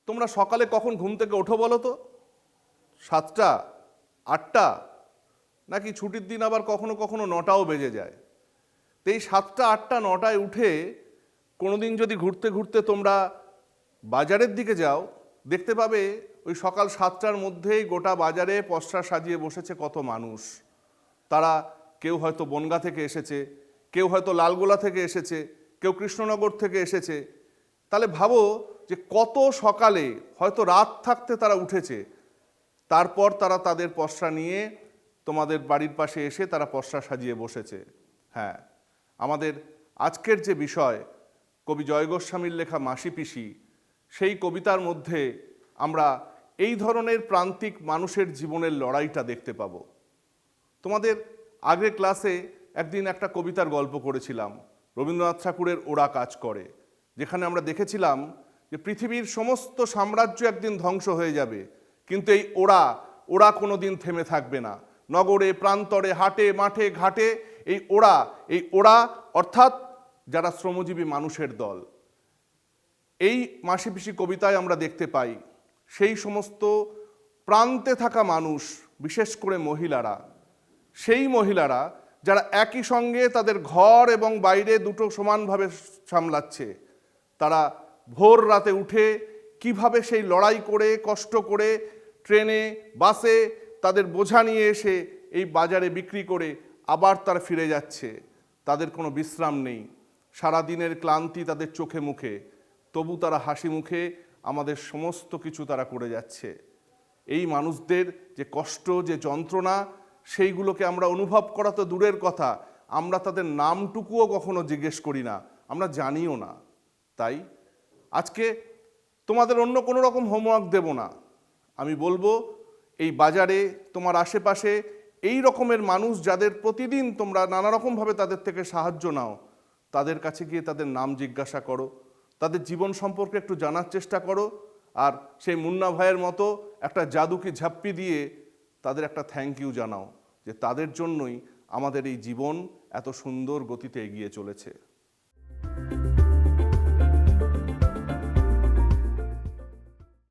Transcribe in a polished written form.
তোমরা সকালে কখন ঘুম থেকে ওঠো বলো তো? 7টা, 8টা, নাকি ছুটির দিন আবার কখনো কখনো 9টাও বেজে যায়। তো এই 7টা, 8টা, 9টায় উঠে কোনোদিন যদি ঘুরতে ঘুরতে তোমরা বাজারের দিকে যাও, দেখতে পাবে ওই সকাল 7টার মধ্যেই গোটা বাজারে পসরা সাজিয়ে বসেছে কত মানুষ। তারা কেউ হয়তো বনগাঁ থেকে এসেছে, কেউ হয়তো লালগোলা থেকে এসেছে, কেউ কৃষ্ণনগর থেকে এসেছে। তাহলে ভাবো যে কত সকালে, হয়তো রাত থাকতে তারা উঠেছে, তারপর তারা তাদের পসরা নিয়ে তোমাদের বাড়ির পাশে এসে তারা পসরা সাজিয়ে বসেছে। হ্যাঁ, আমাদের আজকের যে বিষয়, কবি জয় গোস্বামীর লেখা মাসি পিসি, সেই কবিতার মধ্যে আমরা এই ধরনের প্রান্তিক মানুষের জীবনের লড়াইটা দেখতে পাবো। তোমাদের আগের ক্লাসে একদিন একটা কবিতার গল্প করেছিলাম, রবীন্দ্রনাথ ঠাকুরের ওরা কাজ করে, যেখানে আমরা দেখেছিলাম যে পৃথিবীর সমস্ত সাম্রাজ্য একদিন ধ্বংস হয়ে যাবে, কিন্তু এই ওরা কোনো দিন থেমে থাকবে না। নগরে, প্রান্তরে, হাটে, মাঠে, ঘাটে এই ওরা অর্থাৎ যারা শ্রমজীবী মানুষের দল। এই মাসি পিসি কবিতায় আমরা দেখতে পাই সেই সমস্ত প্রান্তে থাকা মানুষ, বিশেষ করে মহিলারা, সেই মহিলারা যারা একই সঙ্গে তাদের ঘর এবং বাইরে দুটো সমানভাবে সামলাচ্ছে। তারা ভোর রাতে উঠে কিভাবে সেই লড়াই করে, কষ্ট করে, ট্রেনে, বাসে তাদের বোঝা নিয়ে এসে এই বাজারে বিক্রি করে আবার তারা ফিরে যাচ্ছে। তাদের কোনো বিশ্রাম নেই, সারাদিনের ক্লান্তি তাদের চোখে মুখে, তবু তারা হাসি মুখে আমাদের সমস্ত কিছু তারা করে যাচ্ছে। এই মানুষদের যে কষ্ট, যে যন্ত্রণা, সেইগুলোকে আমরা অনুভব করা তো দূরের কথা, আমরা তাদের নামটুকুও কখনো জিজ্ঞেস করি না, আমরা জানিও না। তাই আজকে তোমাদের অন্য কোনো রকম হোমওয়ার্ক দেব না। আমি বলবো এই বাজারে তোমার আশেপাশে এই রকমের মানুষ যাদের প্রতিদিন তোমরা নানা রকমভাবে তাদের থেকে সাহায্য নাও, তাদের কাছে গিয়ে তাদের নাম জিজ্ঞাসা করো, তাদের জীবন সম্পর্কে একটু জানার চেষ্টা করো, আর সেই মুন্না ভাইয়ের মতো একটা জাদুকে ঝাপ্পি দিয়ে তাদের একটা থ্যাংক ইউ জানাও যে তাদের জন্যই আমাদের এই জীবন এত সুন্দর গতিতে এগিয়ে চলেছে।